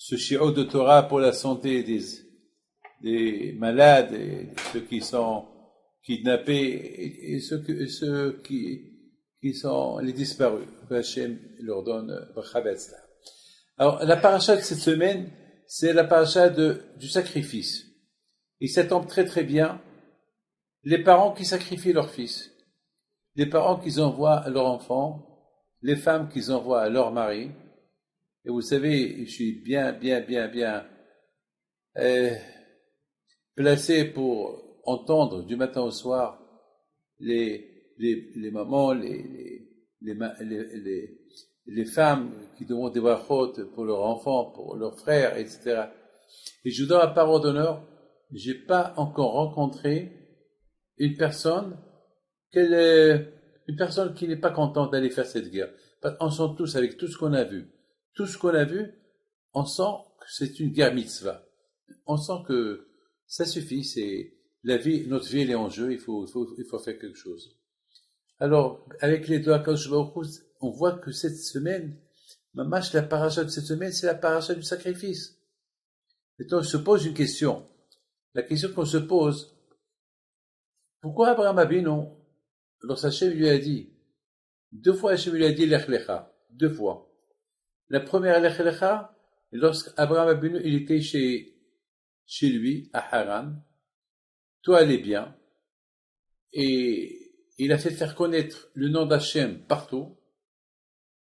ce shiur de Torah pour la santé des malades, et ceux qui sont kidnappés, et ceux qui sont les disparus. Que Hachem leur donne bracha betzlah. Alors, la paracha de cette semaine, c'est la paracha du sacrifice. Et ça tombe très très bien. Les parents qui sacrifient leur fils, les parents qui envoient à leur enfant, les femmes qui envoient à leur mari. Et vous savez, je suis bien placé pour entendre du matin au soir les mamans, les femmes qui demandent des brachot pour leurs enfants, pour leurs frères, etc. Et je vous donne la parole d'honneur, j'ai pas encore rencontré une personne qui n'est pas contente d'aller faire cette guerre. On sent tous, avec tout ce qu'on a vu, on sent que c'est une guerre mitzvah. On sent que ça suffit, c'est la vie, notre vie elle est en jeu, il faut faire quelque chose. Alors, avec les deux Akadosh Baruch Hu, on voit que cette semaine, mamash, la paracha de cette semaine, c'est la paracha du sacrifice. Maintenant, on se pose une question. La question qu'on se pose, pourquoi Abraham Avinu, lorsque Hachem lui a dit, 2 fois Hachem lui a dit Lech Lecha, 2 fois. La première Lech Lecha, lorsqu'Abraham Avinu, il était chez lui, à Haran, tout allait bien, et il a fait faire connaître le nom d'Hachem partout,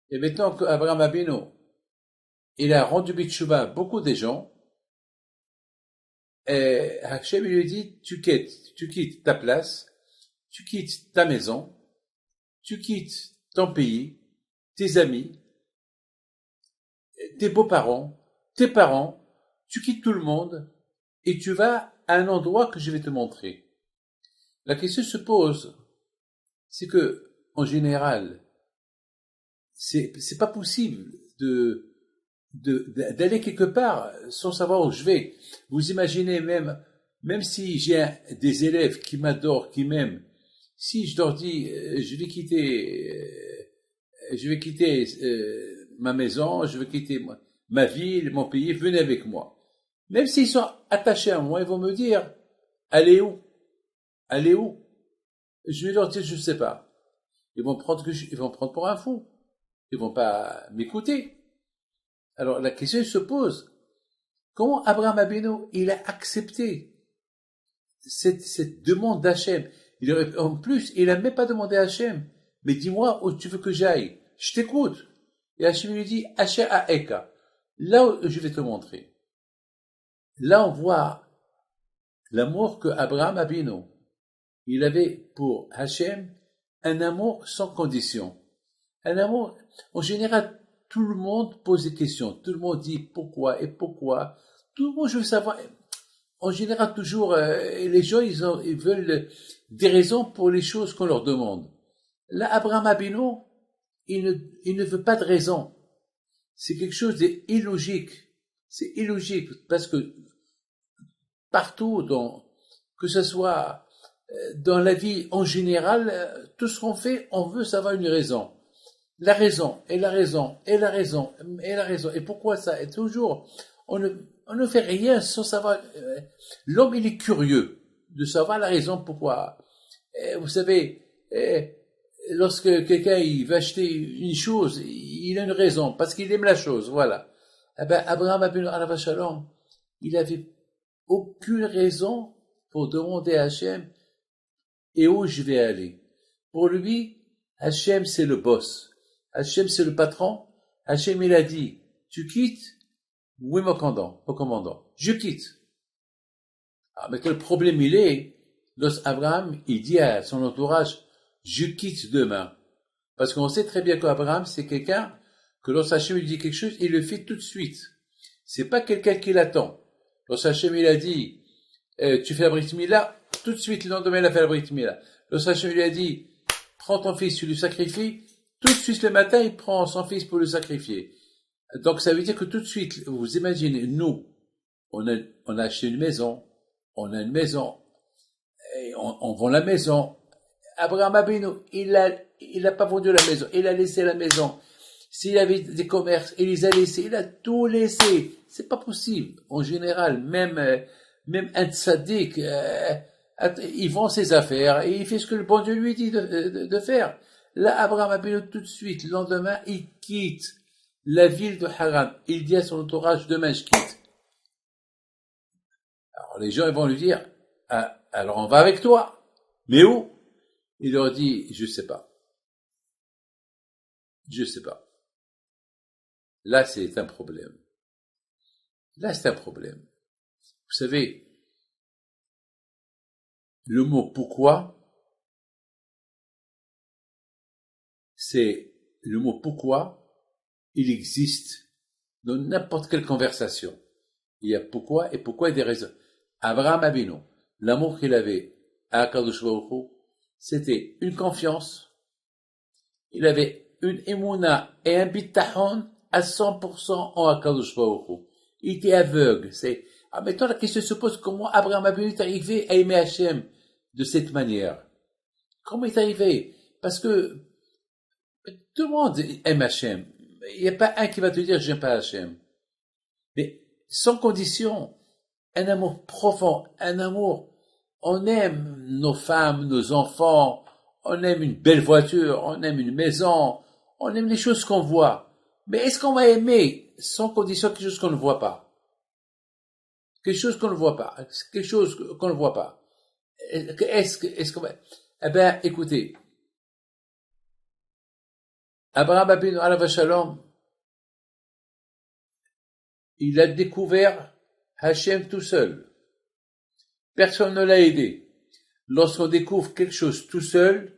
et maintenant qu'Abraham Avinu, il a rendu Bitshuva à beaucoup de gens, et Hachem lui dit, tu quittes ta place, tu quittes ta maison, tu quittes ton pays, tes amis, tes beaux-parents, tes parents, tu quittes tout le monde, et tu vas à un endroit que je vais te montrer. La question se pose, c'est que, en général, c'est pas possible d'aller quelque part sans savoir où je vais. Vous imaginez même si j'ai des élèves qui m'adorent, qui m'aiment, si je leur dis, je vais quitter ma maison, je vais quitter ma ville, mon pays, venez avec moi. Même s'ils sont attachés à moi, ils vont me dire, allez où? Je vais leur dire, je ne sais pas. Ils vont prendre pour un fou. Ils vont pas m'écouter. Alors la question se pose, comment Abraham Avinu, il a accepté cette demande d'Hachem? En plus, il n'a même pas demandé à Hachem, mais dis-moi où tu veux que j'aille. Je t'écoute. Et Hachem lui dit, Asher Ha'eka, là où je vais te montrer. Là, on voit l'amour que Abraham Avinu, il avait pour Hachem, un amour sans condition. Un amour, en général, tout le monde pose des questions. Tout le monde dit pourquoi et pourquoi. Tout le monde veut savoir. En général, toujours, les gens, ils veulent des raisons pour les choses qu'on leur demande. Là, Abraham Avinu, il ne veut pas de raison. C'est quelque chose d'illogique. C'est illogique parce que partout, que ce soit dans la vie en général, tout ce qu'on fait, on veut savoir une raison. La raison, et la raison, et la raison, et la raison. Et pourquoi ça? Et toujours, on ne fait rien sans savoir. L'homme, il est curieux de savoir la raison pourquoi. Vous savez, lorsque quelqu'un il va acheter une chose, il a une raison, parce qu'il aime la chose, voilà. Eh ben, Abraham Avinu alav shalom, il avait aucune raison pour demander à Hachem et où je vais aller. Pour lui, Hachem c'est le boss. Hachem c'est le patron. Hachem il a dit, tu quittes? Oui, mon commandant. Je quitte. Ah, mais le problème il est, lorsqu'Abraham, il dit à son entourage, je quitte demain. Parce qu'on sait très bien qu'Abraham, c'est quelqu'un que lorsque Hachem lui dit quelque chose, il le fait tout de suite. C'est pas quelqu'un qui l'attend. Lorsque Hachem il a dit, tu fais la Brit Mila, tout de suite, le lendemain, il a fait la Brit Mila. Lorsque Hachem lui a dit, prends ton fils, tu le sacrifies, tout de suite le matin, il prend son fils pour le sacrifier. Donc ça veut dire que tout de suite, vous imaginez, nous, on a acheté une maison, et on vend la maison. Abraham Avinu, il a pas vendu la maison, il a laissé la maison. S'il avait des commerces, il les a laissés, il a tout laissé. C'est pas possible. En général, même un tzaddik, il vend ses affaires et il fait ce que le bon Dieu lui dit de faire. Là, Abraham Abinu, tout de suite, le lendemain, il quitte la ville de Haran. Il dit à son entourage, demain je quitte. Alors les gens ils vont lui dire, ah, alors on va avec toi. Mais où? Il leur dit, je sais pas. Je sais pas. Là, c'est un problème. Là, c'est un problème. Vous savez, le mot pourquoi, c'est le mot pourquoi, il existe dans n'importe quelle conversation. Il y a pourquoi et pourquoi il y a des raisons. Abraham Abinu, l'amour qu'il avait à Akadosh Baruch Hu, c'était une confiance. Il avait une émouna et un bitachon à 100% en Akadosh Baruch Hu. Il était aveugle. Maintenant la question se pose, comment Abraham Abinu est arrivé à aimer Hachem de cette manière? Comment il est arrivé? Parce que tout le monde aime Hachem. Il n'y a pas un qui va te dire j'aime pas Hachem. Mais sans condition, un amour profond, un amour. On aime nos femmes, nos enfants, on aime une belle voiture, on aime une maison, on aime les choses qu'on voit. Mais est-ce qu'on va aimer sans condition quelque chose qu'on ne voit pas? Quelque chose qu'on ne voit pas. Quelque chose qu'on ne voit pas. Est-ce qu'on va... Eh bien, écoutez. Abraham Abinu alav shalom, il a découvert Hachem tout seul. Personne ne l'a aidé. Lorsqu'on découvre quelque chose tout seul,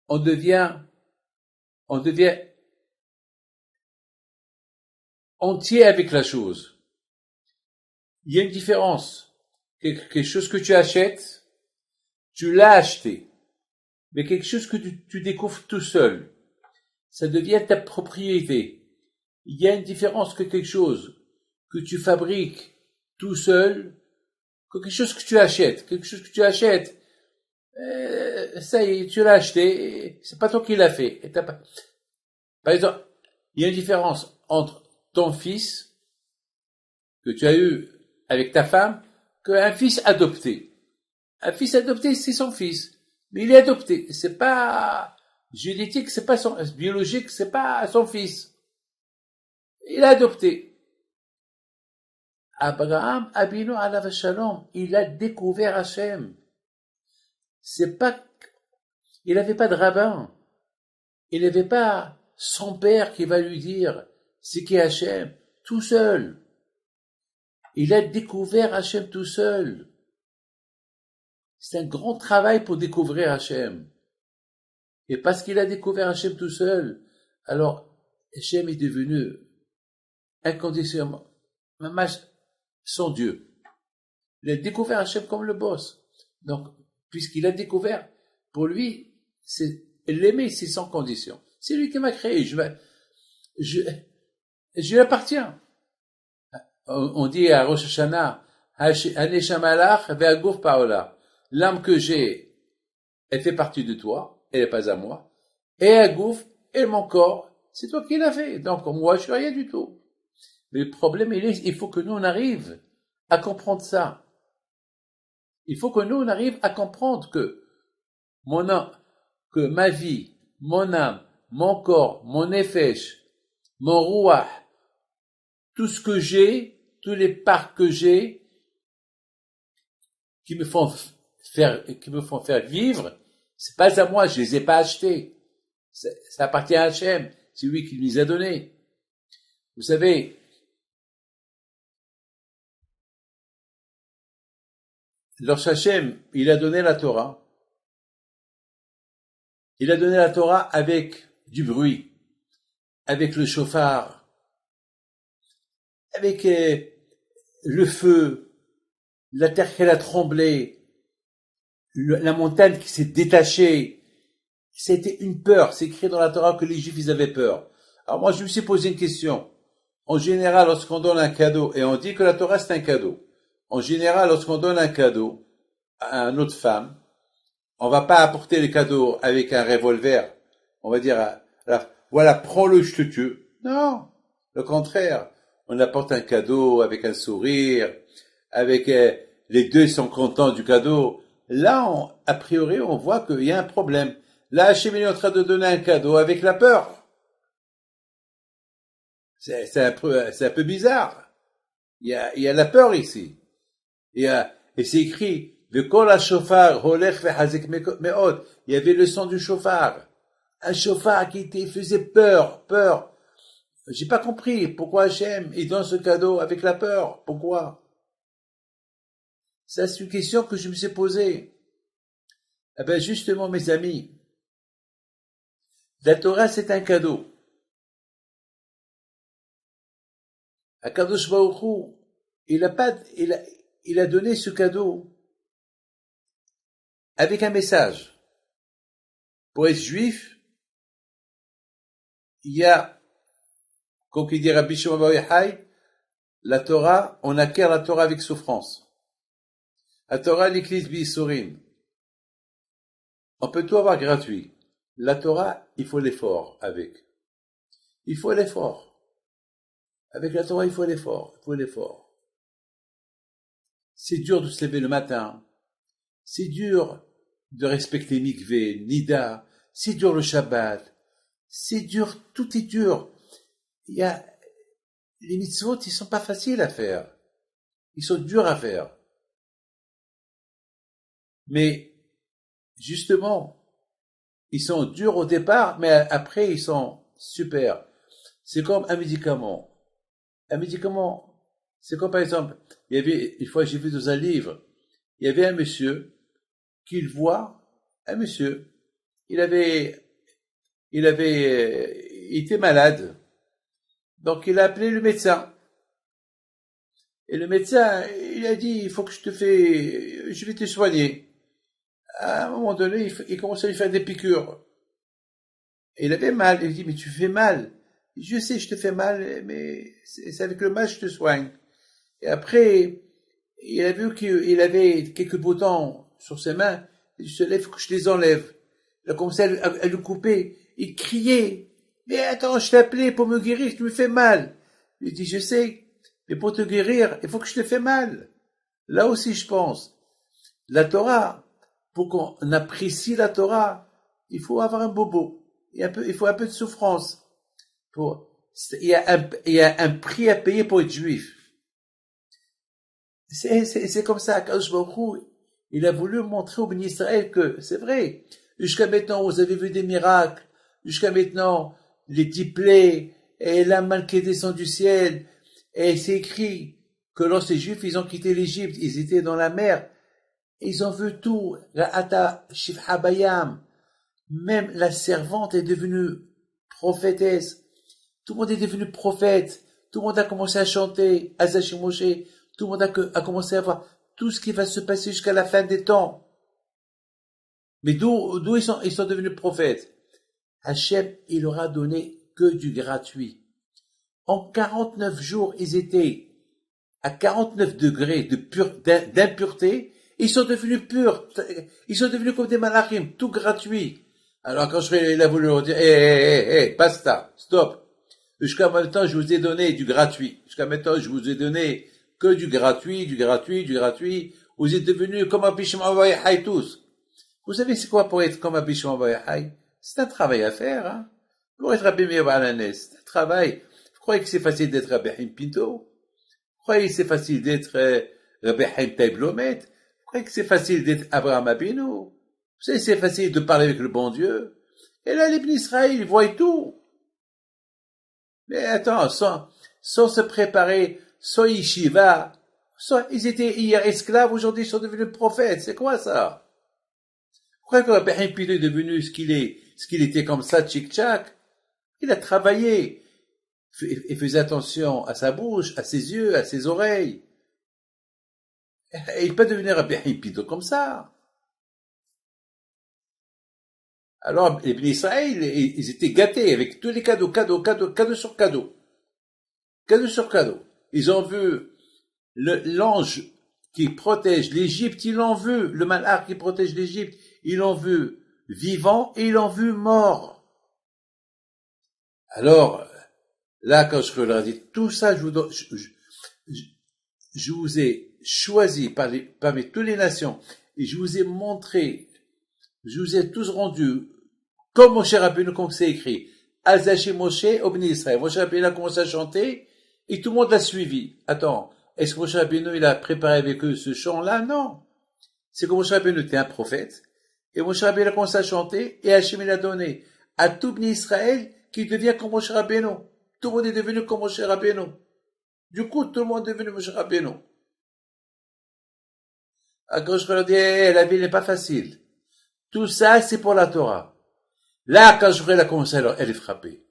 on devient entier avec la chose. Il y a une différence. Quelque chose que tu achètes, tu l'as acheté. Mais quelque chose que tu découvres tout seul, ça devient ta propriété. Il y a une différence que quelque chose que tu fabriques tout seul, que quelque chose que tu achètes. Quelque chose que tu achètes, ça y est, tu l'as acheté, c'est pas toi qui l'as fait. Par exemple, il y a une différence entre ton fils, que tu as eu avec ta femme, qu'un fils adopté. Un fils adopté, c'est son fils. Mais il est adopté. C'est pas génétique, c'est pas biologique, c'est pas son fils. Il est adopté. Abraham Abinu alav shalom, il a découvert Hachem. Il n'avait pas de rabbin. Il n'avait pas son père qui va lui dire c'est qui Hachem. Tout seul. Il a découvert Hachem tout seul. C'est un grand travail pour découvrir Hachem. Et parce qu'il a découvert Hachem tout seul, alors Hachem est devenu inconditionnellement son Dieu. Il a découvert Hachem comme le boss. Donc, puisqu'il a découvert, pour lui, c'est l'aimer, c'est sans condition. C'est lui qui m'a créé. Je lui appartiens. On dit à Rosh Hashanah, Haneshamalach ve'aguf paola. L'âme que j'ai, elle fait partie de toi, elle n'est pas à moi. Et Agouf, et mon corps, c'est toi qui l'as fait. Donc, moi, je suis rien du tout. Mais le problème, il faut que nous, on arrive à comprendre ça. Il faut que nous, on arrive à comprendre que que ma vie, mon âme, mon corps, mon nefesh, mon rouah, tout ce que j'ai, tous les parts que j'ai, qui me font faire vivre, c'est pas à moi, je les ai pas achetés. Ça appartient à Hachem, c'est lui qui les a donnés. Vous savez, lorsque Hachem, il a donné la Torah, il a donné la Torah avec du bruit, avec le chauffard, avec le feu, la terre qui a tremblé, la montagne qui s'est détachée. C'était une peur. C'est écrit dans la Torah que les Juifs, ils avaient peur. Alors moi, je me suis posé une question. En général, lorsqu'on donne un cadeau, et on dit que la Torah, c'est un cadeau. En général, lorsqu'on donne un cadeau à une autre femme, on va pas apporter le cadeau avec un revolver. On va dire, voilà, prends-le, je te tue. Non, le contraire. On apporte un cadeau avec un sourire, avec les deux sont contents du cadeau. Là, a priori, on voit qu'il y a un problème. Là, Hachem est en train de donner un cadeau avec la peur. C'est un peu bizarre. Il y a la peur ici. Et c'est écrit, Vekol ha-shofar holech vehazik meod. Il y avait le son du chauffard. Un chauffard faisait peur. J'ai pas compris pourquoi Hachem il donne ce cadeau avec la peur. Pourquoi? Ça, c'est une question que je me suis posée. Eh ben, justement, mes amis, la Torah, c'est un cadeau. Akadosh Baruch Hu, il a donné ce cadeau avec un message. Pour être juif, il y a, comme il dit Rabbi Shimon bar Yochai, la Torah, on acquiert la Torah avec souffrance. La Torah, l'église b'Yisurim. On peut tout avoir gratuit. La Torah, il faut l'effort avec. Il faut l'effort. Avec la Torah, il faut l'effort. C'est dur de se lever le matin. C'est dur de respecter mikvé, nida. C'est dur le Shabbat. C'est dur, tout est dur. Les mitzvot, ils sont pas faciles à faire. Ils sont durs à faire. Mais, justement, ils sont durs au départ, mais après, ils sont super. C'est comme un médicament. Un médicament, c'est comme par exemple, il y avait, une fois j'ai vu dans un livre, il y avait un monsieur, il était malade. Donc il a appelé le médecin. Et le médecin, il a dit, je vais te soigner. À un moment donné, il commençait à lui faire des piqûres. Et il avait mal. Il dit, mais tu fais mal. Je sais, je te fais mal, mais c'est avec le mal que je te soigne. Et après, il a vu qu'il avait quelques boutons sur ses mains. Il se lève, il faut que je les enlève. Il a commencé à le couper. Il criait. Mais attends, je t'ai appelé pour me guérir, tu me fais mal. Il dit, je sais, mais pour te guérir, il faut que je te fais mal. Là aussi, je pense. La Torah, pour qu'on apprécie la Torah, il faut avoir un bobo. Il faut un peu de souffrance. Il y a un prix à payer pour être juif. C'est comme ça. Akadosh Baruch Hu, il a voulu montrer au béni Israël que c'est vrai. Jusqu'à maintenant, vous avez vu des miracles. Jusqu'à maintenant, les 10 plaies et la manne qui descend du ciel. Et c'est écrit que lorsque les Juifs, ils ont quitté l'Égypte, ils étaient dans la mer. Et ils ont vu tout. Ra'ata Shifha Bayam. Même la servante est devenue prophétesse. Tout le monde est devenu prophète. Tout le monde a commencé à chanter. Azachim Moshe. Tout le monde a commencé à voir tout ce qui va se passer jusqu'à la fin des temps. Mais d'où ils sont devenus prophètes? Hachem, il leur a donné que du gratuit. En 49 jours, ils étaient à 49 degrés d'impureté. Ils sont devenus purs. Ils sont devenus comme des malachim, tout gratuit. Alors quand il a voulu leur dire, basta, stop. Jusqu'à maintenant, je vous ai donné du gratuit. Jusqu'à maintenant, je vous ai donné que du gratuit. Vous êtes devenus comme Rabbi Shimon bar Yochai tous. Vous savez c'est quoi pour être comme Rabbi Shimon bar Yochai? C'est un travail à faire, hein. Pour être Rabbi Meir bar Hananes, c'est un travail. Vous croyez que c'est facile d'être Rabbi Chaim Pinto? Vous croyez que c'est facile d'être Rabbi Chaim Taib Lomet? Vous croyez que c'est facile d'être Abraham Abinu? Vous savez c'est facile de parler avec le bon Dieu? Et là, les bénis Israël, ils voient tout. Mais attends, sans se préparer, sans yeshiva, ils étaient hier esclaves, aujourd'hui ils sont devenus prophètes. C'est quoi ça? Pourquoi que Rabbi Chaim Pinto est devenu ce qu'il était comme ça, tchic-tchac? Il a travaillé. Il faisait attention à sa bouche, à ses yeux, à ses oreilles. Et il peut devenir Rabbi Chaim Pinto comme ça. Alors, les bénis Israël, ils étaient gâtés avec tous les cadeaux sur cadeaux. Cadeau sur cadeau. Ils ont vu l'ange qui protège l'Égypte, ils l'ont vu. Le malach qui protège l'Égypte, ils l'ont vu vivant et ils l'ont vu mort. Alors, là, quand je leur ai dit, tout ça, je vous ai choisi parmi toutes les nations, et je vous ai montré, je vous ai tous rendu, comme Moshe Rabbeinu, comme c'est écrit, Azashi Moshe, Obni Israël. Moshe Rabbeinu a commencé à chanter, et tout le monde l'a suivi. Attends, est-ce que Moshe Rabbeinu, il a préparé avec eux ce chant-là? Non. C'est que Moshe Rabbeinu était un prophète, et Moshe Rabbeinu a commencé à chanter, et Hachem il a donné à tout Bni Israël qui devient comme Moshe Rabbeinu. Tout le monde est devenu comme Moshe Rabbeinu. Du coup, tout le monde est devenu Moshe Rabbeinu. À gauche, je leur dis, la vie n'est pas facile. Tout ça, c'est pour la Torah. Là, quand je ferai la commencé, alors, elle est frappée.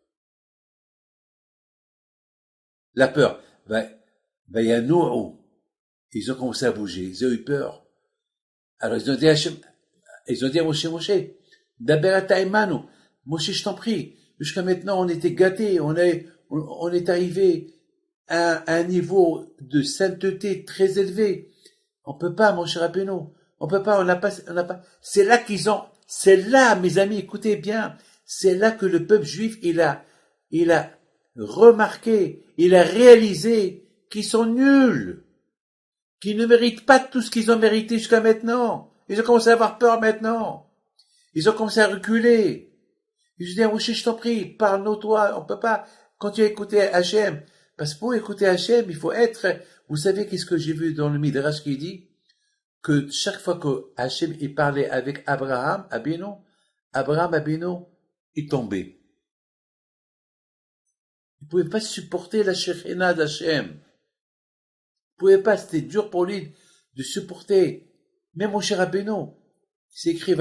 La peur. Il y a Nourou. Ils ont commencé à bouger. Ils ont eu peur. Alors, ils ont dit à Moshe, Daber Taïmanu. Moshe, je t'en prie. Jusqu'à maintenant, on était gâtés. On est arrivé à un niveau de sainteté très élevé. On peut pas, mon cher Rabbeinu. On peut pas, on n'a pas. C'est là, mes amis, écoutez bien. C'est là que le peuple juif, il a remarqué, il a réalisé qu'ils sont nuls. Qu'ils ne méritent pas tout ce qu'ils ont mérité jusqu'à maintenant. Ils ont commencé à avoir peur maintenant. Ils ont commencé à reculer. Ils ont dit, Moshe, je t'en prie, parle-nous toi. On peut pas continuer à écouter Hachem. Parce que pour écouter Hachem, il faut être, vous savez qu'est-ce que j'ai vu dans le Midrash qui dit? Que chaque fois que Hachem, il parlait avec Abraham Abinu, il tombait. Il pouvait pas supporter la Shekhinah d'Hachem. Il pouvait pas, c'était dur pour lui de supporter. Même mon cher Rabbeinu, c'est écrit,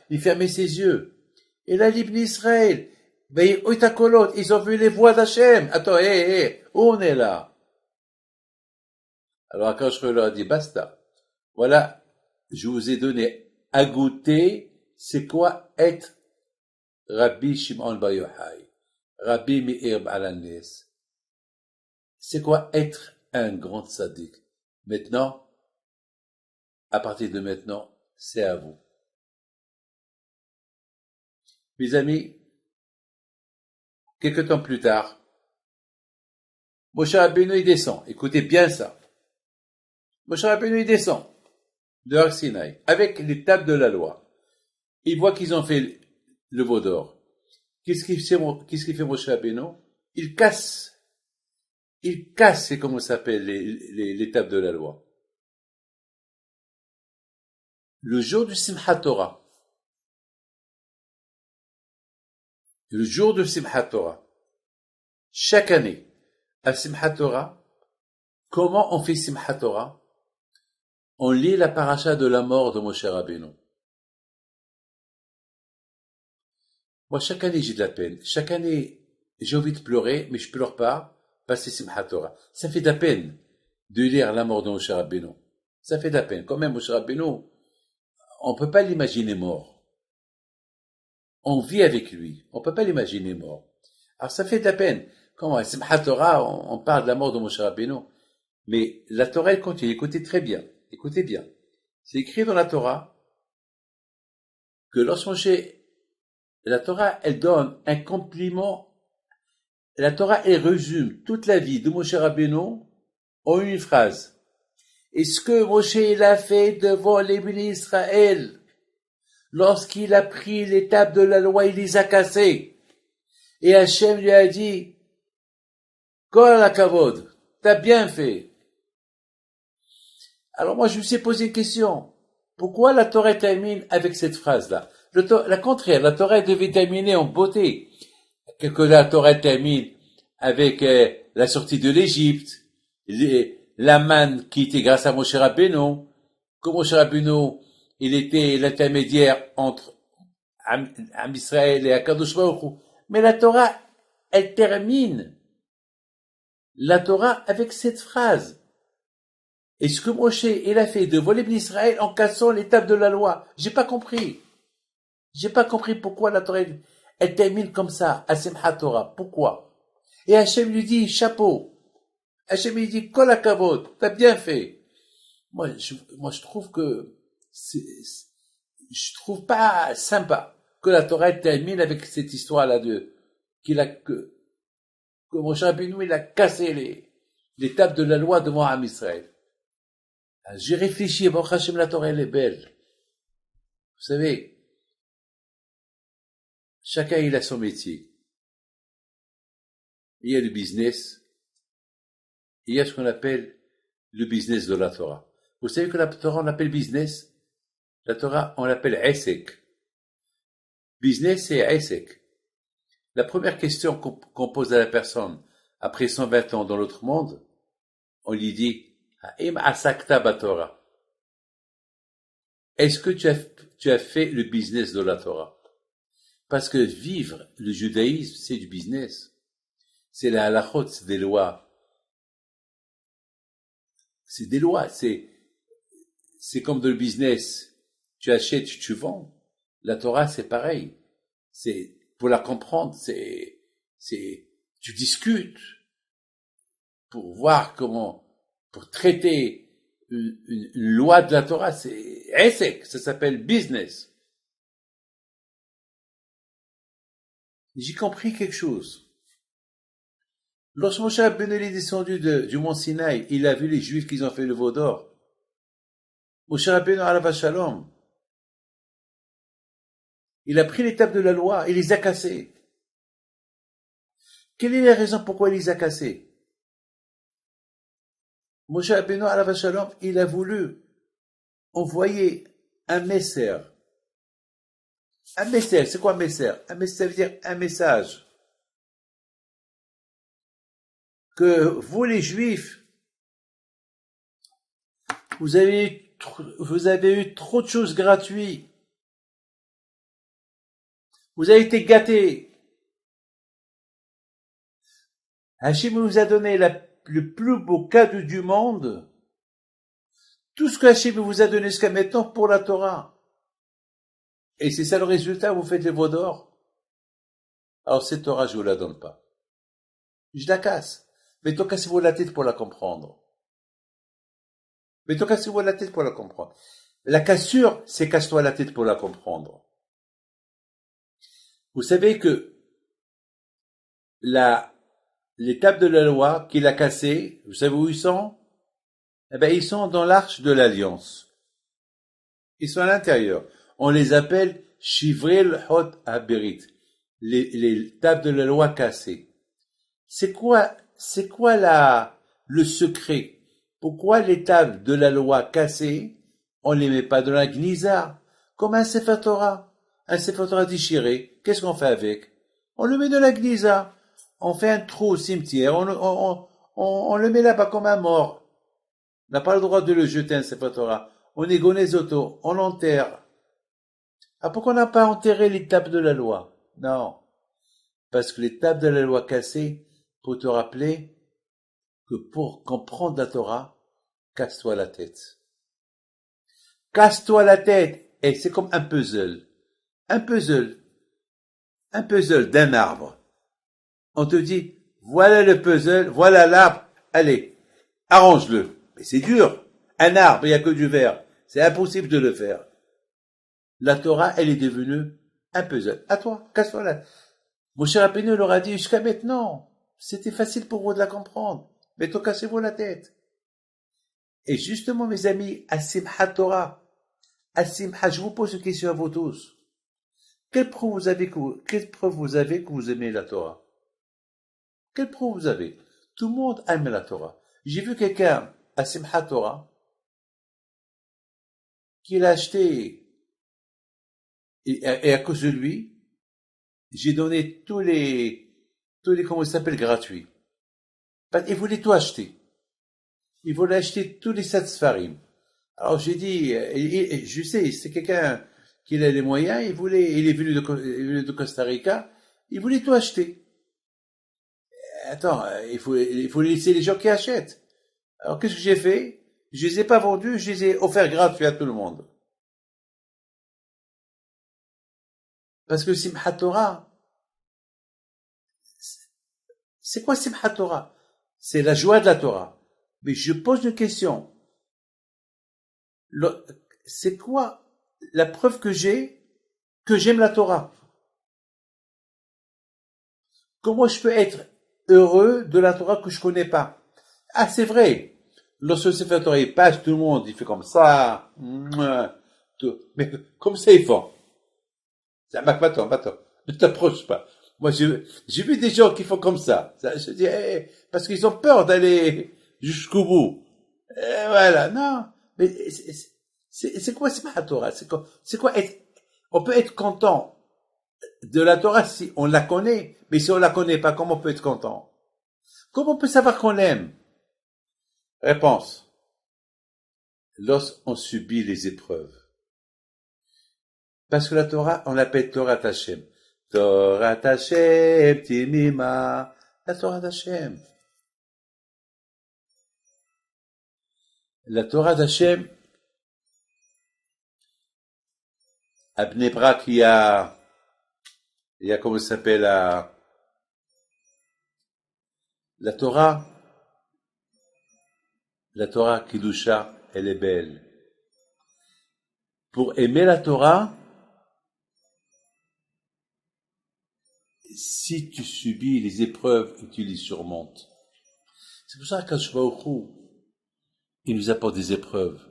il fermait ses yeux. Et là, l'Ibn Israël, ils ont vu les voix d'Hachem. Attends, où on est là? Alors, quand je leur ai dit, basta. Voilà, je vous ai donné à goûter, c'est quoi être Rabbi Shimon Bar Yochai, Rabbi Meir Baal HaNes. C'est quoi être un grand tzaddik? Maintenant, à partir de maintenant, c'est à vous. Mes amis, quelque temps plus tard, Moshe Rabbeinu il descend. Écoutez bien ça. Moshe Rabbeinu il descend de Har Sinaï avec les tables de la loi. Il voit qu'ils ont fait le veau d'or. Qu'est-ce qu'il fait Moshe Rabbeinu? Il casse, c'est comment ça s'appelle, les tables de la loi. Le jour du Simchat Torah. Le jour de Simchat Torah. Chaque année, à Simchat Torah, comment on fait Simchat Torah? On lit la paracha de la mort de Moshe Rabbeinu. Moi, chaque année, j'ai de la peine. Chaque année, j'ai envie de pleurer, mais je pleure pas, parce que c'est Simchat Torah. Ça fait de la peine de lire la mort de Moshe Rabbeinu. Ça fait de la peine. Quand même, Moshe Rabbeinu, on peut pas l'imaginer mort. On vit avec lui. On peut pas l'imaginer mort. Alors, ça fait de la peine. Comment, Simchat Torah, on parle de la mort de Moshe Rabbeinu. Mais la Torah, elle continue. Écoutez très bien. Écoutez bien. C'est écrit dans la Torah que lorsque la Torah, elle donne un compliment. La Torah, elle résume toute la vie de Moshe Rabbeinu en une phrase. Et ce que Moshe il a fait devant les bénis d'Israël, lorsqu'il a pris les tables de la loi, il les a cassées. Et Hachem lui a dit, Kol hakavod, t'as bien fait. Alors moi, je me suis posé une question. Pourquoi la Torah termine avec cette phrase-là? La contraire, la Torah devait terminer en beauté. Que la Torah termine avec la sortie de l'Égypte, la manne qui était grâce à Moshe Rabbeinu, que Moshe Rabbeinu, il était l'intermédiaire entre Am Israël et Akadosh Baruch Hu. Mais la Torah, elle termine la Torah avec cette phrase. Et ce que Moshe, il a fait de voler l'Israël en cassant les tables de la loi. J'ai pas compris. J'ai pas compris pourquoi la Torah, elle termine comme ça, à Simchat Torah. Pourquoi? Et Hachem lui dit, chapeau. Hachem lui dit, Kol hakavod, t'as bien fait. Moi, je trouve que je trouve pas sympa que la Torah termine avec cette histoire-là que Moshe Rabbeinu, il a cassé les tables de la loi devant Am Israël. J'ai réfléchi, Baruch Hashem, la Torah, elle est belle. Vous savez, chacun, il a son métier. Il y a le business, il y a ce qu'on appelle le business de la Torah. Vous savez que la Torah, on l'appelle business? La Torah, on l'appelle Esek. Business, c'est Esek. La première question qu'on pose à la personne, après 120 ans dans l'autre monde, on lui dit, Ha'im asakta batorah. Est-ce que tu as fait le business de la Torah? Parce que vivre le judaïsme, c'est du business. C'est la halachot, c'est des lois. C'est des lois, c'est comme dans le business. Tu achètes, tu vends. La Torah, c'est pareil. C'est, pour la comprendre, tu discutes pour voir pour traiter une loi de la Torah, c'est Esek, ça s'appelle business. J'ai compris quelque chose. Lorsque Moshe Rabbeinu est descendu du mont Sinaï, il a vu les Juifs qui ont fait le veau d'or. Moshe Rabbeinu alav shalom, il a pris les tables de la loi et les a cassées. Quelle est la raison pourquoi il les a cassées? Moshe Rabbeinu alav shalom, il a voulu envoyer un messer. Un messer, c'est quoi un messer? Un messer, ça veut dire un message. Que vous les Juifs, vous avez eu trop de choses gratuites. Vous avez été gâtés. Hachim vous a donné le plus beau cadeau du monde. Tout ce que Hachim vous a donné jusqu'à maintenant pour la Torah. Et c'est ça le résultat, vous faites les veaux d'or. Alors cette Torah, je vous la donne pas. Je la casse. Mais toi, cassez-vous la tête pour la comprendre. La cassure, c'est casse-toi la tête pour la comprendre. Vous savez que les tables de la loi qu'il a cassées, vous savez où ils sont? Eh ben, ils sont dans l'arche de l'alliance. Ils sont à l'intérieur. On les appelle Shivril Hot Haberit. Les tables de la loi cassées. C'est quoi le secret? Pourquoi les tables de la loi cassées, on les met pas dans la Gnisa? Comme un Sefer Torah. Un Sefer Torah déchiré. Qu'est-ce qu'on fait avec? On le met dans la Gnisa. On fait un trou au cimetière. On le met là-bas comme un mort. On n'a pas le droit de le jeter, un Sefer Torah. On égonne les autos. On l'enterre. Ah, pourquoi on n'a pas enterré les tables de la loi? Non. Parce que les tables de la loi cassées, pour te rappeler que pour comprendre la Torah, casse-toi la tête. Casse-toi la tête. Et c'est comme un puzzle. Un puzzle d'un arbre. On te dit, voilà le puzzle, voilà l'arbre, allez, arrange-le. Mais c'est dur. Un arbre, il n'y a que du verre. C'est impossible de le faire. La Torah, elle est devenue un puzzle. À toi, casse-toi là. Moshe Rabbeinu leur a dit, jusqu'à maintenant, c'était facile pour vous de la comprendre. Mais toi, cassez-vous la tête. Et justement, mes amis, à Simchat Torah, je vous pose une question à vous tous. Quelle preuve vous avez que vous aimez la Torah? Quelle preuve vous avez? Tout le monde aime la Torah. J'ai vu quelqu'un à Simchat Torah qui l'a acheté et à cause de lui, j'ai donné tous les comment ça s'appelle, gratuits. Il voulait tout acheter. Il voulait acheter tous les Satsfarim. Alors j'ai dit, je sais, c'est quelqu'un qui a les moyens, il est venu de Costa Rica, il voulait tout acheter. Attends, il faut laisser les gens qui achètent. Alors qu'est-ce que j'ai fait? Je les ai pas vendus, je les ai offerts gratuits à tout le monde. Parce que Simchat Torah, c'est quoi Simchat Torah? C'est la joie de la Torah. Mais je pose une question. C'est quoi la preuve que j'aime la Torah? Comment je peux être heureux de la Torah que je connais pas? Ah, c'est vrai. Lorsque le Sefer Torah il passe, tout le monde, il fait comme ça. Mais comme ça, ils font. Ça m'a pas tort, ne t'approche pas. Moi, j'ai vu des gens qui font comme ça. Je dis, parce qu'ils ont peur d'aller jusqu'au bout. Voilà, non. Mais c'est quoi, c'est pas la Torah? C'est quoi être, on peut être content de la Torah si on la connaît, mais si on la connaît pas, comment on peut être content? Comment on peut savoir qu'on l'aime? Réponse. Lorsqu'on subit les épreuves. Parce que la Torah, on l'appelle Torah Hashem. Torah Hashem, Timima. La Torah Hashem. La Torah d'Hachem, à Bnei Brak, il y a comment ça s'appelle, la Torah Kidusha, elle est belle. Pour aimer la Torah, si tu subis les épreuves et tu les surmontes. C'est pour ça qu'Akadosh Baruch Hu, il nous apporte des épreuves.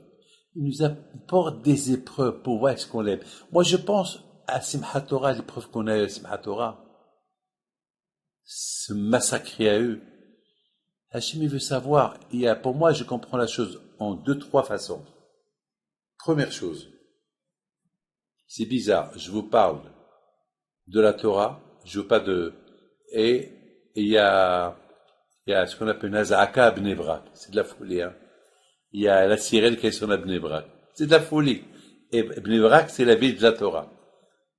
Il nous apporte des épreuves pour voir ce qu'on l'aime. Moi, je pense à Simchat Torah, l'épreuve qu'on a eu à Simchat Torah. Se massacrer à eux. Hachem, il veut savoir. Pour moi, je comprends la chose en 2-3 façons. Première chose. C'est bizarre. Je vous parle de la Torah. Je veux pas de, et il y a ce qu'on appelle Nazaka à Bnei Brak. C'est de la folie, hein. Il y a la sirène qui est sur la Bnei Brak. C'est de la folie. Et Bnei Brak, c'est la ville de la Torah.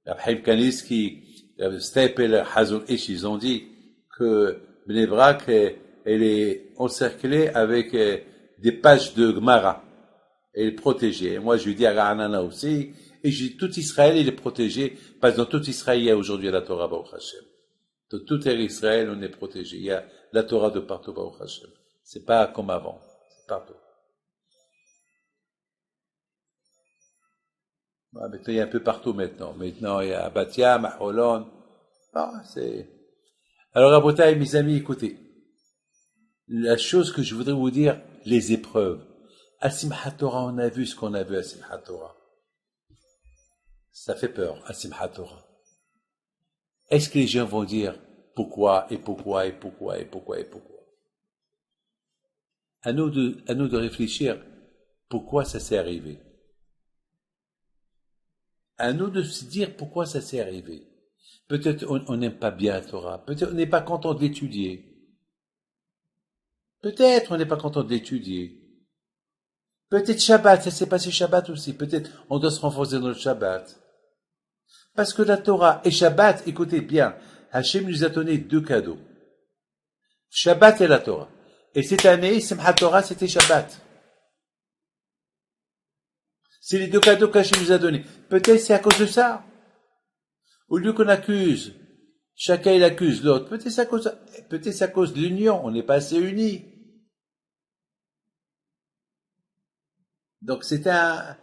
Abraham Kanievski, Stapel, Hazon Ish, ils ont dit que Bnei Brak, elle est encerclée avec des pages de Gemara. Elle est protégée. Et moi, je lui dis à Ra'anana aussi, et je dis tout Israël, il est protégé, parce que dans tout Israël, il y a aujourd'hui la Torah, Baruch Hashem. Dans tout Israël, on est protégé. Il y a la Torah de partout, Baruch Hashem. C'est pas comme avant. C'est partout. Maintenant, il y a un peu partout maintenant. Maintenant, il y a à Bat Yam, à Holon. Alors, Rabotai, mes amis, écoutez. La chose que je voudrais vous dire, les épreuves. À Simchat Torah, on a vu ce qu'on a vu à Simchat Torah. Ça fait peur, à Simchat Torah. Est-ce que les gens vont dire pourquoi, et pourquoi, et pourquoi, et pourquoi, et pourquoi? À nous de réfléchir pourquoi ça s'est arrivé. À nous de se dire pourquoi ça s'est arrivé. Peut-être on n'aime pas bien la Torah. Peut-être on n'est pas content de l'étudier. Peut-être on n'est pas content de l'étudier. Peut-être Shabbat, ça s'est passé Shabbat aussi. Peut-être on doit se renforcer dans le Shabbat. Parce que la Torah et Shabbat, écoutez bien, Hachem nous a donné 2 cadeaux. Shabbat et la Torah. Et cette année, Simchat Torah, c'était Shabbat. C'est les 2 cadeaux qu'Hachem nous a donnés. Peut-être c'est à cause de ça. Au lieu qu'on accuse, chacun il accuse l'autre. Peut-être c'est à cause de l'union. On n'est pas assez unis. Donc c'est un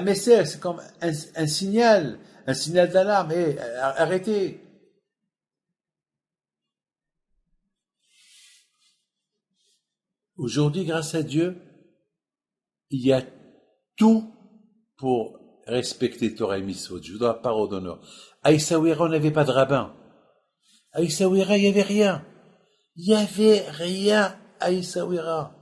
message, c'est comme un signal d'alarme. Arrêtez. Aujourd'hui, grâce à Dieu, il y a tout pour respecter Torah et Mitzvot. Je vous donne la parole d'honneur. À Essaouira, on n'avait pas de rabbin. À Essaouira, il n'y avait rien. Il n'y avait rien à Essaouira.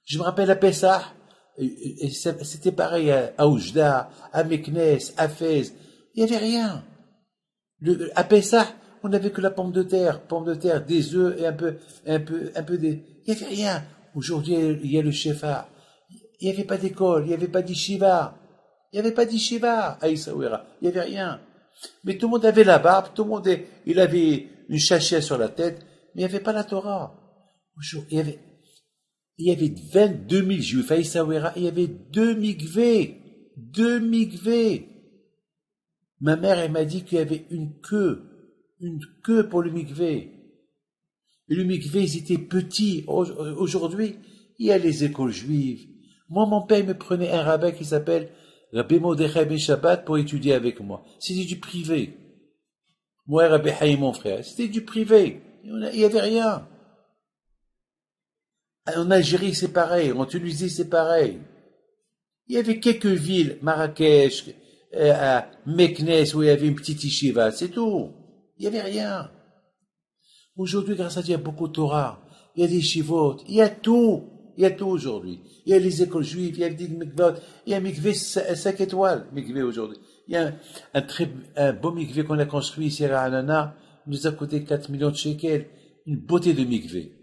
Je me rappelle à Pessah, et c'était pareil à Oujda, à Meknes, à Fès. Il n'y avait rien. À Pessah, on n'avait que la pomme de terre, des œufs et un peu des... Il n'y avait rien. Aujourd'hui, il y a le Shefa. Il n'y avait pas d'école, il n'y avait pas d'Yeshiva. Il n'y avait pas d'Yeshiva à Essaouira. Il n'y avait rien. Mais tout le monde avait la barbe, tout le monde, il avait une chachia sur la tête, mais il n'y avait pas la Torah. Il y avait 22 000 juifs à Essaouira, il y avait 2 mikvés. Ma mère, elle m'a dit qu'il y avait une queue pour le mikvé. Et le mikvé, ils étaient petits. Aujourd'hui, il y a les écoles juives. Moi, mon père me prenait un rabbin qui s'appelle Rabbi Mordechai Ben Shabbat pour étudier avec moi. C'était du privé. Moi, Rabbi Haïm, mon frère, c'était du privé. Il n'y avait rien. En Algérie, c'est pareil. En Tunisie, c'est pareil. Il y avait quelques villes, Marrakech, à Meknès, où il y avait une petite yeshiva, c'est tout. Il n'y avait rien. Aujourd'hui, grâce à Dieu, il y a beaucoup de Torah. Il y a des yeshivot. Il y a tout. Il y a tout aujourd'hui. Il y a les écoles juives, il y a des mikvot. Il y a un mikvé 5 étoiles, mikvé aujourd'hui. Il y a un beau mikvé qu'on a construit ici à Anana. Il nous a coûté 4 millions de shekels. Une beauté de mikvé.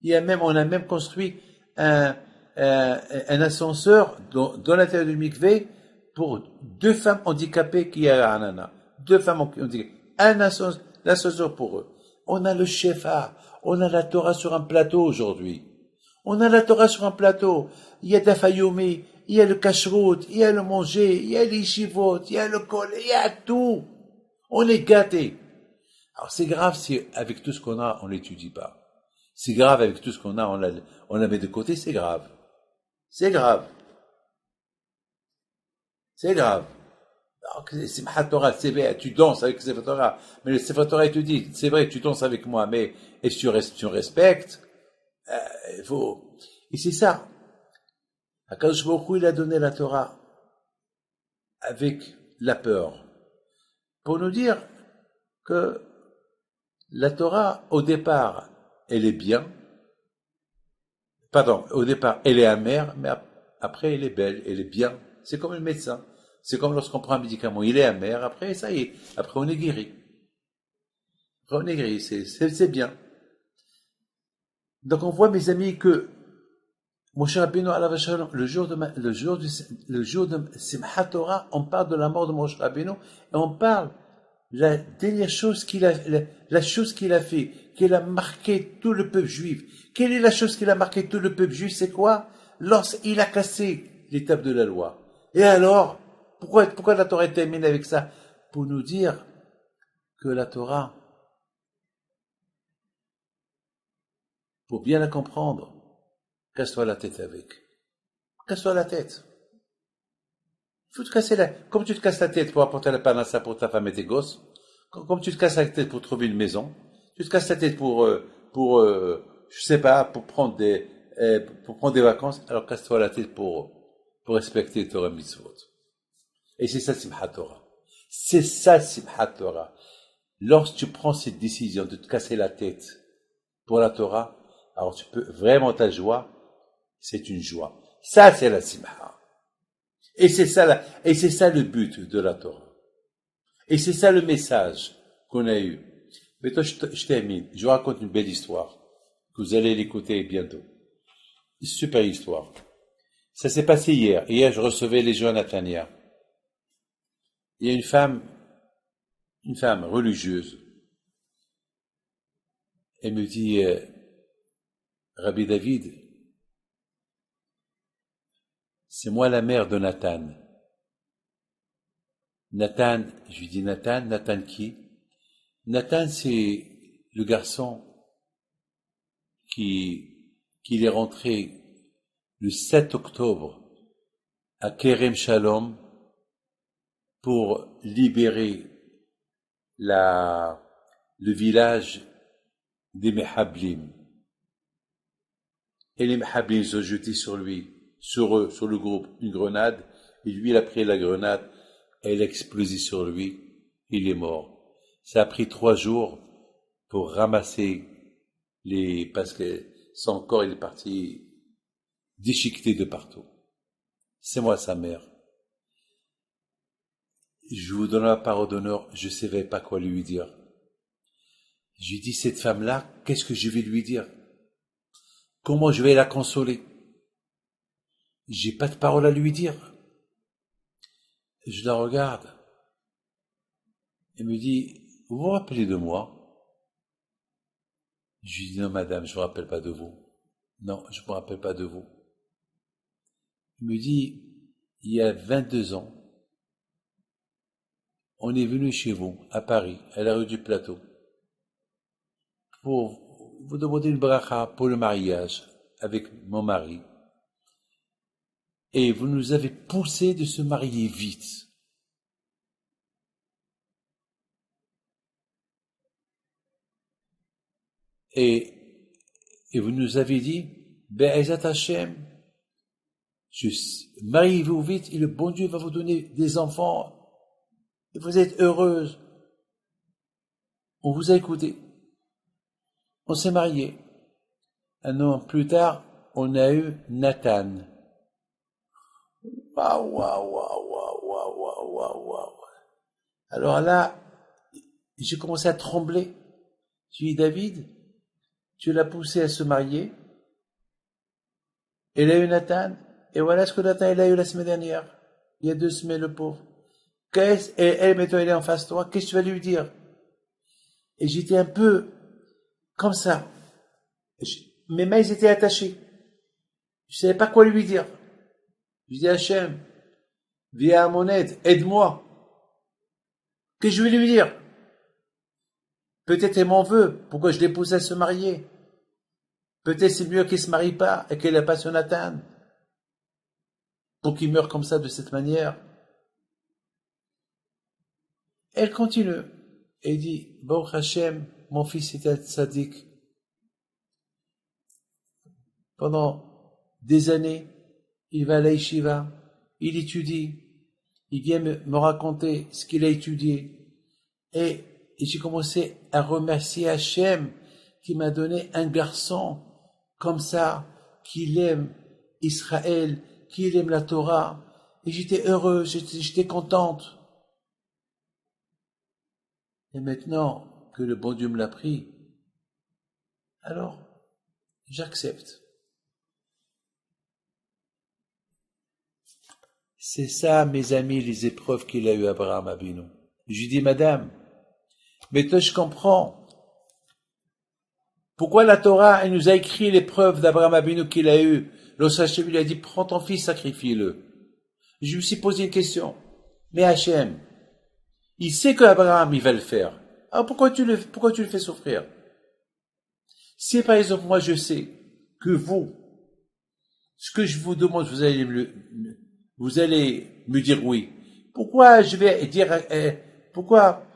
On a même construit un ascenseur dans l'intérieur du mikvé pour 2 femmes handicapées qui y a à Anana. 2 femmes handicapées. L'ascenseur pour eux. On a le shefa. On a la Torah sur un plateau aujourd'hui. On a la Torah sur un plateau. Il y a Dafayomi, il y a le kashrut, il y a le manger, il y a les shivot, il y a le kol, il y a tout. On est gâtés. Alors c'est grave si avec tout ce qu'on a, on l'étudie pas. C'est grave avec tout ce qu'on a, on la met de côté, c'est grave. C'est grave. C'est grave. Alors, Simchat Torah, c'est vrai, tu danses avec Sefer Torah. Mais le Sefer Torah, il te dit, c'est vrai, tu danses avec moi, mais est-ce que tu respectes? Il faut. Et c'est ça. Akadosh Baruch Hu, il a donné la Torah avec la peur. Pour nous dire que la Torah, au départ, elle est bien. Pardon, au départ, elle est amère, mais après, elle est belle, elle est bien. C'est comme le médecin. C'est comme lorsqu'on prend un médicament, il est amer, après, ça y est, après on est guéri. Après on est guéri, c'est bien. Donc on voit, mes amis, que Moshe Rabbeinu alav shalom, le jour de Simchat Torah, on parle de la mort de Moshe Rabbeinu et on parle la dernière chose la chose qu'il a fait, qu'il a marqué tout le peuple juif. Quelle est la chose qu'il a marqué tout le peuple juif? C'est quoi? Lorsqu'il a cassé l'étape de la loi. Et alors, pourquoi la Torah termine avec ça? Pour nous dire que la Torah, pour bien la comprendre, casse-toi la tête avec. Casse-toi la tête. Il faut te casser comme tu te casses la tête pour apporter la panassa pour ta femme et tes gosses, comme tu te casses la tête pour trouver une maison, tu te casses la tête je sais pas, pour prendre des vacances, alors casse-toi la tête pour respecter Torah mitzvot. Et c'est ça Simchat Torah. C'est ça Simchat Torah. Lorsque tu prends cette décision de te casser la tête pour la Torah, alors tu peux vraiment ta joie, c'est une joie. Ça c'est la Simcha. Et c'est ça le but de la Torah. Et c'est ça le message qu'on a eu. Mais toi, je termine. Je vous raconte une belle histoire que vous allez l'écouter bientôt. Une super histoire. Ça s'est passé hier. Hier, je recevais les gens à Natania. Il y a une femme religieuse. Elle me dit, Rabbi David, c'est moi la mère de Nathan. Nathan, je lui dis Nathan qui? Nathan, c'est le garçon qui est rentré le 7 octobre à Kerem Shalom pour libérer le village des Mehablim. Et les Mehablim se jetaient sur lui, sur le groupe, une grenade, et lui, il a pris la grenade, elle a explosé sur lui, il est mort. Ça a pris 3 jours pour ramasser parce que son corps, il est parti déchiqueté de partout. C'est moi sa mère. Je vous donne la parole d'honneur, je ne savais pas quoi lui dire. Je lui dis, cette femme-là, qu'est-ce que je vais lui dire? Comment je vais la consoler? J'ai pas de parole à lui dire. Je la regarde. Elle me dit, vous vous rappelez de moi? Je lui dis, non madame, je ne me rappelle pas de vous. Non, je ne me rappelle pas de vous. Elle me dit, il y a 22 ans, on est venu chez vous, à Paris, à la rue du Plateau, pour vous demander une bracha pour le mariage avec mon mari. Et vous nous avez poussé de se marier vite. et vous nous avez dit, Be'ezat Hashem, mariez-vous vite et le bon Dieu va vous donner des enfants et vous êtes heureuse. On vous a écouté. On s'est mariés. Un an plus tard, on a eu Nathan. Waouh, waouh, waouh, waouh, waouh, waouh, waouh. Alors là, j'ai commencé à trembler. J'ai dit, David, tu l'as poussé à se marier. Elle a eu Nathan. Et voilà ce que Nathan il a eu la semaine dernière. Il y a 2 semaines, le pauvre. Elle, maintenant, elle est en face de toi. Qu'est-ce que tu vas lui dire? Et j'étais un peu comme ça. Mes mains étaient attachées. Je savais pas quoi lui dire. Je dis, Hachem, viens à mon aide, aide-moi. Qu'est-ce que je vais lui dire? Peut-être elle m'en veut. Pourquoi je l'ai poussée à se marier? Peut-être c'est mieux qu'elle se marie pas et qu'elle n'a pas son Nathan. Pour qu'il meure comme ça, de cette manière. Elle continue. Et dit, Baruch Hashem, mon fils était un tzaddik. Pendant des années, il va à la yeshiva, il étudie, il vient me raconter ce qu'il a étudié. Et j'ai commencé à remercier Hachem qui m'a donné un garçon comme ça, qui aime Israël, qui aime la Torah. Et j'étais heureuse, j'étais contente. Et maintenant que le bon Dieu me l'a pris, alors j'accepte. C'est ça, mes amis, les épreuves qu'il a eues Abraham Abinu. Je lui dis, madame, mais toi je comprends. Pourquoi la Torah, elle nous a écrit l'épreuve d'Abraham Abinu qu'il a eue? L'Hachem lui a dit, prends ton fils, sacrifie-le. Je me suis posé une question. Mais Hachem, il sait qu'Abraham, il va le faire. Alors pourquoi tu le fais souffrir? Si par exemple, moi je sais que vous, ce que je vous demande, vous allez me dire oui. Pourquoi je vais dire, pourquoi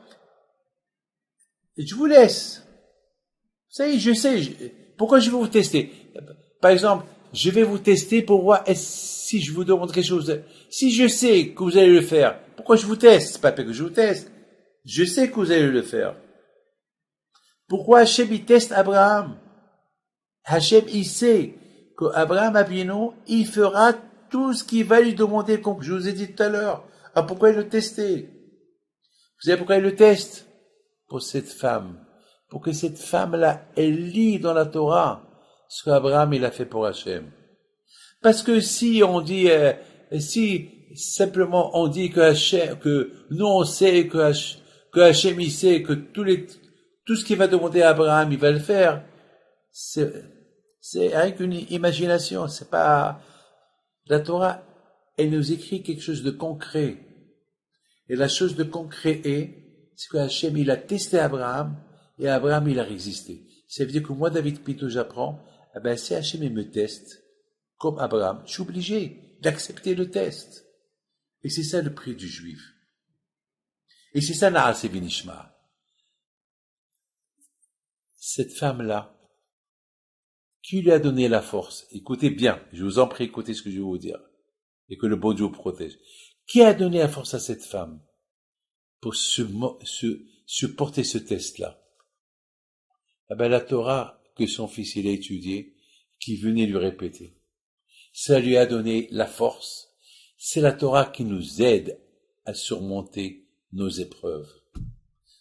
je vous laisse? Ça y est, je sais. Pourquoi je vais vous tester? Par exemple, je vais vous tester pour voir si je vous demande quelque chose. Si je sais que vous allez le faire, pourquoi je vous teste? C'est pas que je vous teste. Je sais que vous allez le faire. Pourquoi Hachem il teste Abraham? Hachem il sait qu'Abraham Abinu, il fera tout ce qu'il va lui demander, comme je vous ai dit tout à l'heure. Ah, pourquoi il le testait? Vous savez pourquoi il le teste? Pour cette femme. Pour que cette femme-là, elle lit dans la Torah ce qu'Abraham il a fait pour Hachem. Parce que si on dit, si simplement on dit que nous on sait que Hachem il sait que tout ce qu'il va demander à Abraham il va le faire, c'est avec une imagination, c'est pas, la Torah, elle nous écrit quelque chose de concret. Et la chose de concret c'est que Hachem il a testé Abraham, et Abraham, il a résisté. Ça veut dire que moi, David Pito, j'apprends, si Hachem il me teste, comme Abraham, je suis obligé d'accepter le test. Et c'est ça le prix du juif. Et c'est ça Na'aseh Benishma. Cette femme-là, qui lui a donné la force? Écoutez bien, je vous en prie, écoutez ce que je vais vous dire. Et que le bon Dieu vous protège. Qui a donné la force à cette femme pour supporter ce test-là? La Torah que son fils il a étudié, qui venait lui répéter. Ça lui a donné la force. C'est la Torah qui nous aide à surmonter nos épreuves.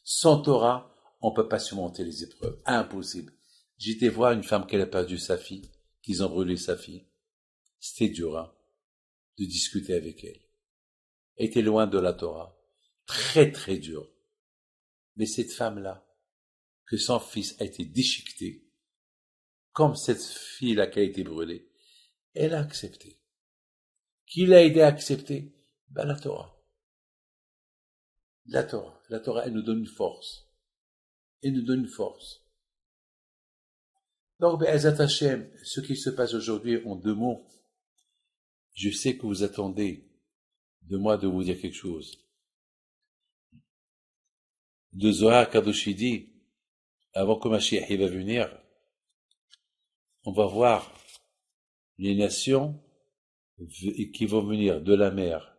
Sans Torah, on ne peut pas surmonter les épreuves. Impossible. J'étais voir une femme qui a perdu sa fille, qu'ils ont brûlé sa fille. C'était dur, hein, de discuter avec elle. Elle était loin de la Torah. Très, très dur. Mais cette femme-là, que son fils a été déchiqueté, comme cette fille-là qui a été brûlée, elle a accepté. Qui l'a aidé à accepter? La Torah. La Torah. La Torah, elle nous donne une force. Elle nous donne une force. Donc, Be'ezat Hashem, ce qui se passe aujourd'hui en 2 mots, je sais que vous attendez de moi de vous dire quelque chose. De Zohar Kadosh dit, avant que Mashiach va venir, on va voir les nations qui vont venir de la mer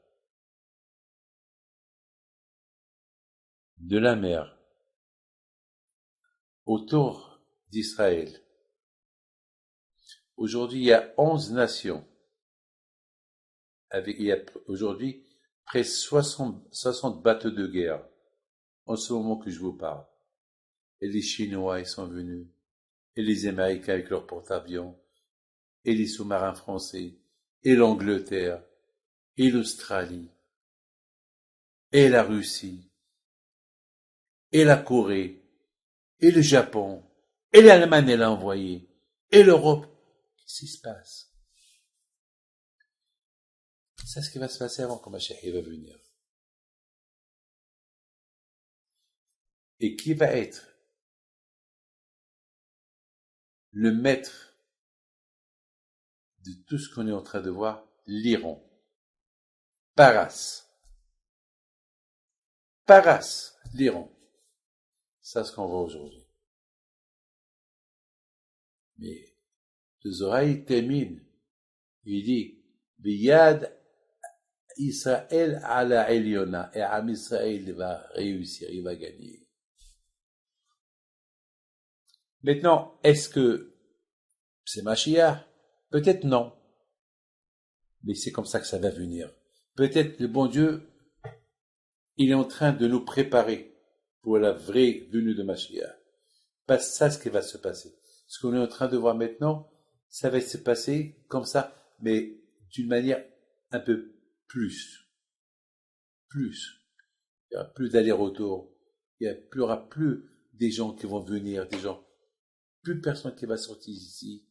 autour d'Israël. Aujourd'hui, il y a 11 nations. Il y a aujourd'hui presque 60 bateaux de guerre en ce moment que je vous parle. Et les Chinois, ils sont venus. Et les Américains avec leurs porte-avions. Et les sous-marins français. Et l'Angleterre. Et l'Australie. Et la Russie. Et la Corée. Et le Japon. Et l'Allemagne, elle a envoyé. Et l'Europe. Qu'est-ce qui se passe? C'est ce qui va se passer avant que Mashiach va venir. Et qui va être le maître de tout ce qu'on est en train de voir? L'Iran. Paras, l'Iran. Ça, c'est ce qu'on voit aujourd'hui. Mais le Zohar termine. Il dit, Biyad Israël à la Eliona. Et Am Israël va réussir, il va gagner. Maintenant, est-ce que c'est Mashiach? Peut-être non. Mais c'est comme ça que ça va venir. Peut-être le bon Dieu, il est en train de nous préparer pour la vraie venue de Mashiach. Pas ça ce qui va se passer. Ce qu'on est en train de voir maintenant, ça va se passer comme ça, mais d'une manière un peu plus. Il n'y aura plus d'aller-retour. Il n'y aura plus des gens qui vont venir, plus personne qui va sortir ici.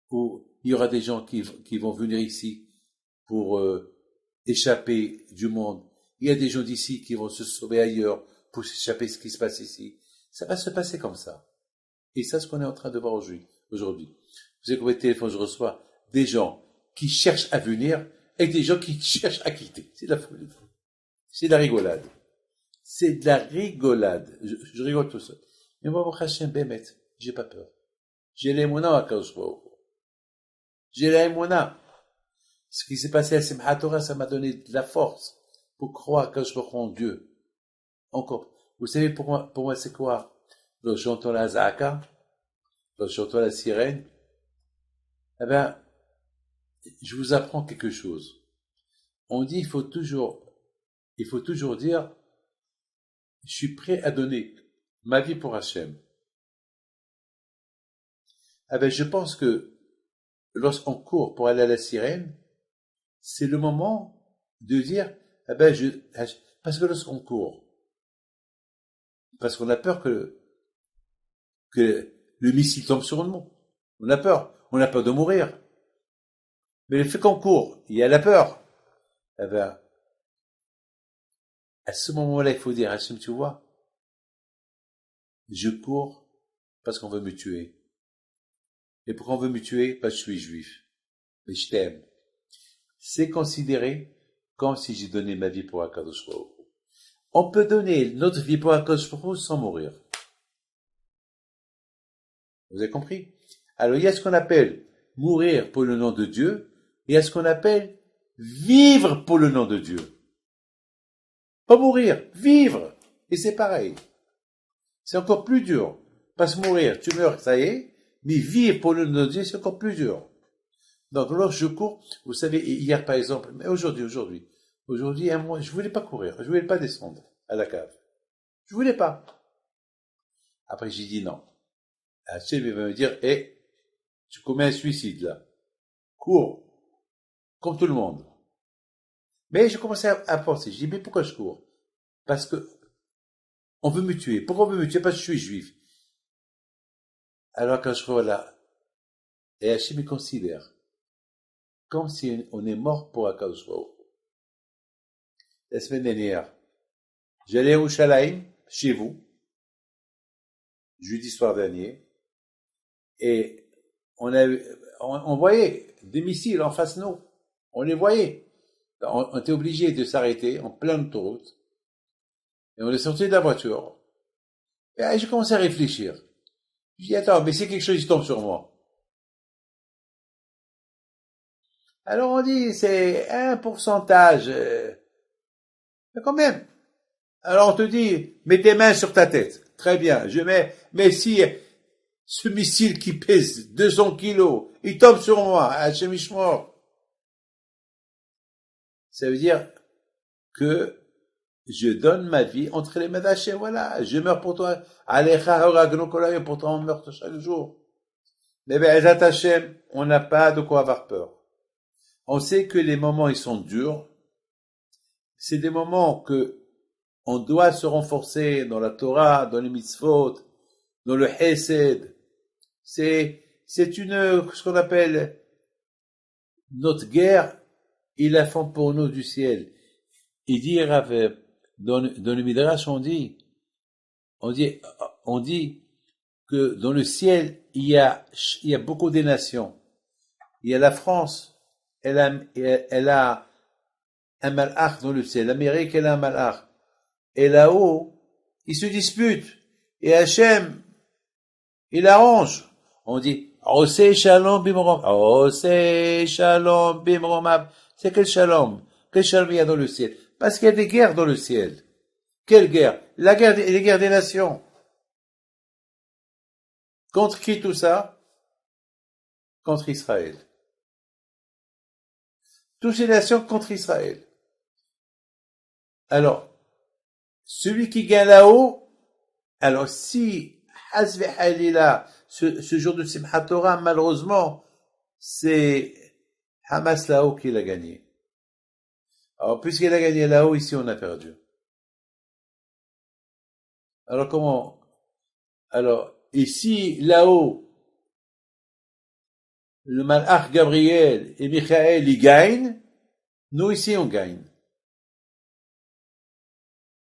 Ou il y aura des gens qui vont venir ici pour échapper du monde. Il y a des gens d'ici qui vont se sauver ailleurs pour s'échapper de ce qui se passe ici. Ça va se passer comme ça. Et ça, c'est ce qu'on est en train de voir aujourd'hui. Vous savez combien de téléphones je reçois? Des gens qui cherchent à venir et des gens qui cherchent à quitter. C'est de la folie. C'est de la rigolade. C'est de la rigolade. Je rigole tout seul. Mais moi, mon Hachem, Bémet, j'ai pas peur. J'ai l'émouna à Kadosh Baruch Hu. J'ai l'émouna. Ce qui s'est passé à Simchat Torah, ça m'a donné de la force pour croire que je crois en Dieu. Encore. Vous savez, pour moi, c'est quoi? Lorsque j'entends la zaka, lorsque j'entends la sirène, eh ben, je vous apprends quelque chose. On dit, il faut toujours dire, je suis prêt à donner ma vie pour Hachem. Eh ben, je pense que lorsqu'on court pour aller à la sirène, c'est le moment de dire, eh ben, parce que lorsqu'on court, parce qu'on a peur que le missile tombe sur nous. On a peur de mourir. Mais le fait qu'on court, il y a la peur. Eh ben, à ce moment-là, il faut dire, Hachem, tu vois, je cours parce qu'on veut me tuer. Et pourquoi on veut me tuer? Parce que je suis juif. Mais je t'aime. C'est considéré comme si j'ai donné ma vie pour Akadosh Baruch Hu. On peut donner notre vie pour Akadosh Baruch Hu sans mourir. Vous avez compris? Alors, il y a ce qu'on appelle mourir pour le nom de Dieu, et il y a ce qu'on appelle vivre pour le nom de Dieu. Pas mourir, vivre. Et c'est pareil. C'est encore plus dur. Parce que mourir, tu meurs, ça y est, mais vivre pour le nom de Dieu, c'est encore plus dur. Donc, lorsque je cours, vous savez, hier par exemple, mais aujourd'hui, moi, je voulais pas courir, je voulais pas descendre à la cave. Je voulais pas. Après, j'ai dit non. Hachem, il va me dire, tu commets un suicide, là. Cours. Comme tout le monde. Mais je commençais à penser. Je dis, mais pourquoi je cours? Parce que on veut me tuer. Pourquoi on veut me tuer? Parce que je suis juif. Alors quand je vois là, et Hachem me considère comme si on est mort pour Akadosh Baruch Hu. La semaine dernière, j'allais à Yerushalayim, chez vous, jeudi soir dernier, et on voyait des missiles en face de nous. On les voyait. On était obligé de s'arrêter en pleine autoroute. Et on est sorti de la voiture. Et j'ai commencé à réfléchir. Je dis, attends, mais si quelque chose qui tombe sur moi. Alors on dit, c'est un pourcentage, mais quand même. Alors on te dit, mets tes mains sur ta tête. Très bien, je mets, mais si ce missile qui pèse 200 kilos, il tombe sur moi, à Chemichmor, ça veut dire que je donne ma vie entre les mains d'Hachem, voilà, je meurs pour toi. Alecha horagno kol hayom, pour toi on meurt chaque jour. Mais Be'ezat Hachem, on n'a pas de quoi avoir peur. On sait que les moments ils sont durs. C'est des moments que on doit se renforcer dans la Torah, dans les mitzvot, dans le Hesed. C'est ce qu'on appelle notre guerre, ils la font pour nous du ciel. Il dit, dans le Midrash, on dit que dans le ciel, il y a beaucoup de nations. Il y a la France, elle a un malach dans le ciel. L'Amérique, elle a un malach. Et là-haut, ils se disputent. Et Hachem, il arrange. On dit, Oseh Shalom Bimrom. Oseh Shalom Bimrom. C'est quel shalom? Quel shalom il y a dans le ciel? Parce qu'il y a des guerres dans le ciel. Quelle guerre? Les guerres des nations. Contre qui tout ça? Contre Israël. Toutes ces nations contre Israël. Alors, celui qui gagne là-haut, alors si Hazve Halila, ce jour de Simchat Torah, malheureusement, c'est Hamas là-haut qui l'a gagné. Alors, puisqu'il a gagné là-haut, ici on a perdu. Alors comment? Alors, ici, là-haut, le Malach Gabriel et Michael, ils gagnent. Nous, ici, on gagne.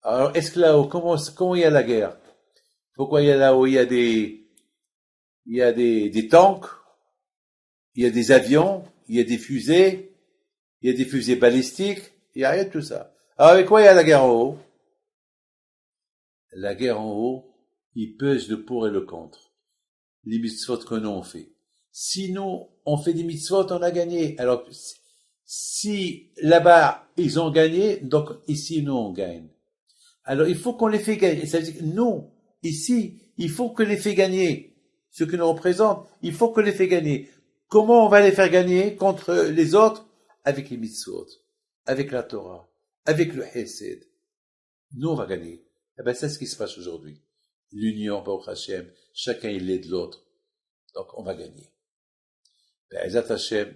Alors, est-ce que là-haut, comment il y a la guerre? Pourquoi il y a là-haut, il y a des tanks, il y a des avions, il y a des fusées, il y a des fusées balistiques, il y a rien de tout ça. Alors, avec quoi il y a la guerre en haut? La guerre en haut, il pèse le pour et le contre. Les mitzvot que nous on fait. Si nous, on fait des mitzvot, on a gagné. Alors, si là-bas, ils ont gagné, donc ici, nous, on gagne. Alors, il faut qu'on les fait gagner. Ça veut dire que nous, ici, il faut que les fait gagner. Ceux qui nous représentent, il faut que les fait gagner. Comment on va les faire gagner contre les autres? Avec les mitzvot, avec la Torah, avec le Hesed. Nous, on va gagner. Eh ben, c'est ce qui se passe aujourd'hui. L'union, Baruch Hashem, chacun il aide l'autre. Donc, on va gagner. Be'ezat Hashem,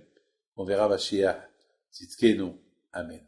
on verra Mashiach. Tzidkenu. Amen.